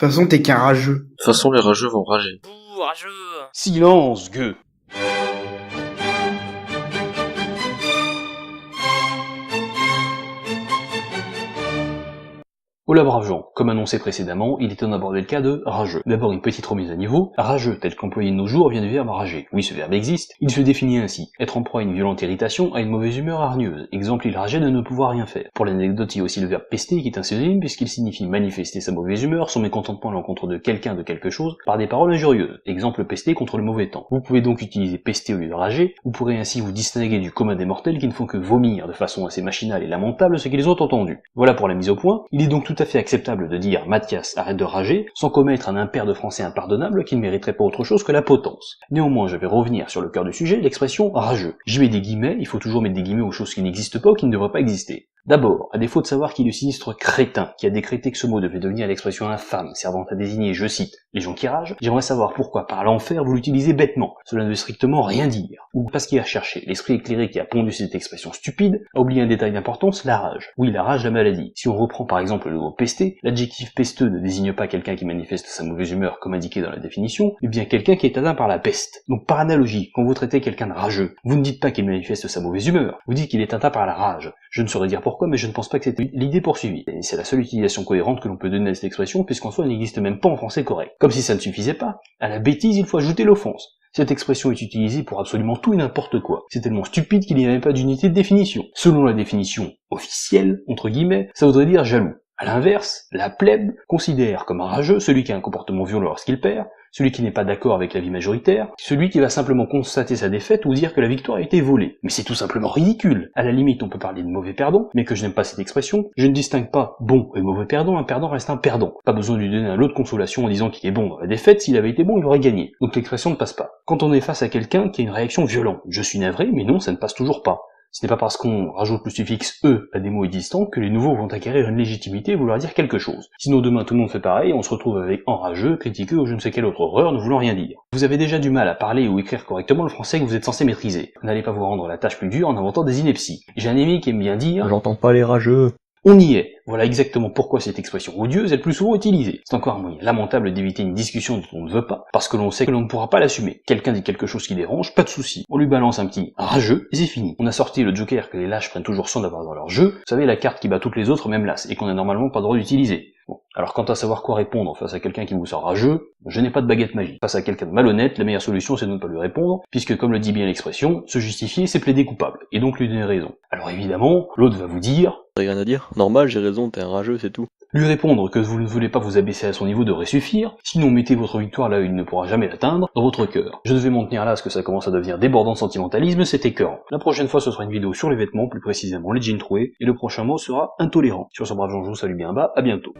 toute façon, t'es qu'un rageux. De toute façon, les rageux vont rager. Bouh, rageux. Silence, gueux. Voilà braves gens, comme annoncé précédemment, il est temps d'aborder le cas de rageux. D'abord une petite remise à niveau. Rageux, tel qu'employé de nos jours, vient du verbe rager. Oui, ce verbe existe. Il se définit ainsi: être en proie à une violente irritation, à une mauvaise humeur hargneuse. Exemple, il rageait de ne pouvoir rien faire. Pour l'anecdote, il y a aussi le verbe pester qui est un synonyme puisqu'il signifie manifester sa mauvaise humeur, son mécontentement à l'encontre de quelqu'un, de quelque chose, par des paroles injurieuses. Exemple, pester contre le mauvais temps. Vous pouvez donc utiliser pester au lieu de rager. Vous pourrez ainsi vous distinguer du commun des mortels qui ne font que vomir de façon assez machinale et lamentable ce qu'ils ont entendu. Voilà pour la mise au point. Il est donc tout à fait acceptable de dire Mathias, arrête de rager, sans commettre un impair de français impardonnable qui ne mériterait pas autre chose que la potence. Néanmoins, je vais revenir sur le cœur du sujet, l'expression rageux. J'y mets des guillemets, il faut toujours mettre des guillemets aux choses qui n'existent pas ou qui ne devraient pas exister. D'abord, à défaut de savoir qui est le sinistre crétin qui a décrété que ce mot devait devenir l'expression infâme servant à désigner, je cite, les gens qui ragent, j'aimerais savoir pourquoi par l'enfer vous l'utilisez bêtement. Cela ne veut strictement rien dire. Ou parce qu'il a cherché, l'esprit éclairé qui a pondu cette expression stupide a oublié un détail d'importance, la rage. Oui, la rage, la maladie. Si on reprend par exemple le mot pester, l'adjectif pesteux ne désigne pas quelqu'un qui manifeste sa mauvaise humeur comme indiqué dans la définition, mais bien quelqu'un qui est atteint par la peste. Donc par analogie, quand vous traitez quelqu'un de rageux, vous ne dites pas qu'il manifeste sa mauvaise humeur, vous dites qu'il est atteint par la rage. Je ne saurais dire pourquoi, mais je ne pense pas que c'était l'idée poursuivie. Et c'est la seule utilisation cohérente que l'on peut donner à cette expression, puisqu'en soi elle n'existe même pas en français correct. Comme si ça ne suffisait pas, à la bêtise il faut ajouter l'offense. Cette expression est utilisée pour absolument tout et n'importe quoi. C'est tellement stupide qu'il n'y avait pas d'unité de définition. Selon la définition officielle, entre guillemets, ça voudrait dire jaloux. À l'inverse, la plèbe considère comme un rageux celui qui a un comportement violent lorsqu'il perd, celui qui n'est pas d'accord avec l'avis majoritaire, celui qui va simplement constater sa défaite ou dire que la victoire a été volée. Mais c'est tout simplement ridicule. À la limite, on peut parler de mauvais perdant, mais que je n'aime pas cette expression, je ne distingue pas bon et mauvais perdant, un perdant reste un perdant. Pas besoin de lui donner un lot de consolation en disant qu'il est bon dans la défaite, s'il avait été bon, il aurait gagné. Donc l'expression ne passe pas. Quand on est face à quelqu'un qui a une réaction violente, je suis navré, mais non, ça ne passe toujours pas. Ce n'est pas parce qu'on rajoute le suffixe « e » à des mots existants que les nouveaux vont acquérir une légitimité et vouloir dire quelque chose. Sinon demain tout le monde fait pareil et on se retrouve avec enrageux, critiqueux ou je ne sais quelle autre horreur ne voulant rien dire. Vous avez déjà du mal à parler ou écrire correctement le français que vous êtes censé maîtriser. N'allez pas vous rendre la tâche plus dure en inventant des inepties. J'ai un ami qui aime bien dire « J'entends pas les rageux ». On y est. Voilà exactement pourquoi cette expression odieuse est le plus souvent utilisée. C'est encore un moyen lamentable d'éviter une discussion dont on ne veut pas, parce que l'on sait que l'on ne pourra pas l'assumer. Quelqu'un dit quelque chose qui dérange, pas de souci. On lui balance un petit rageux, et c'est fini. On a sorti le joker que les lâches prennent toujours soin d'avoir dans leur jeu, vous savez, la carte qui bat toutes les autres, même l'as, et qu'on n'a normalement pas le droit d'utiliser. Bon. Alors quant à savoir quoi répondre face à quelqu'un qui vous sort rageux, je n'ai pas de baguette magique. Face à quelqu'un de malhonnête, la meilleure solution c'est de ne pas lui répondre, puisque comme le dit bien l'expression, se justifier c'est plaider coupable, et donc lui donner raison. Alors évidemment, l'autre va vous dire T'as rien à dire? Normal, j'ai raison, t'es un rageux, c'est tout. Lui répondre que vous ne voulez pas vous abaisser à son niveau devrait suffire, sinon mettez votre victoire là où il ne pourra jamais l'atteindre, dans votre cœur. Je devais m'en tenir là parce que ça commence à devenir débordant de sentimentalisme, c'est écœurant. La prochaine fois ce sera une vidéo sur les vêtements, plus précisément les jeans troués, et le prochain mot sera intolérant. Sur ce brave Jean, je vous salue bien bas, à bientôt.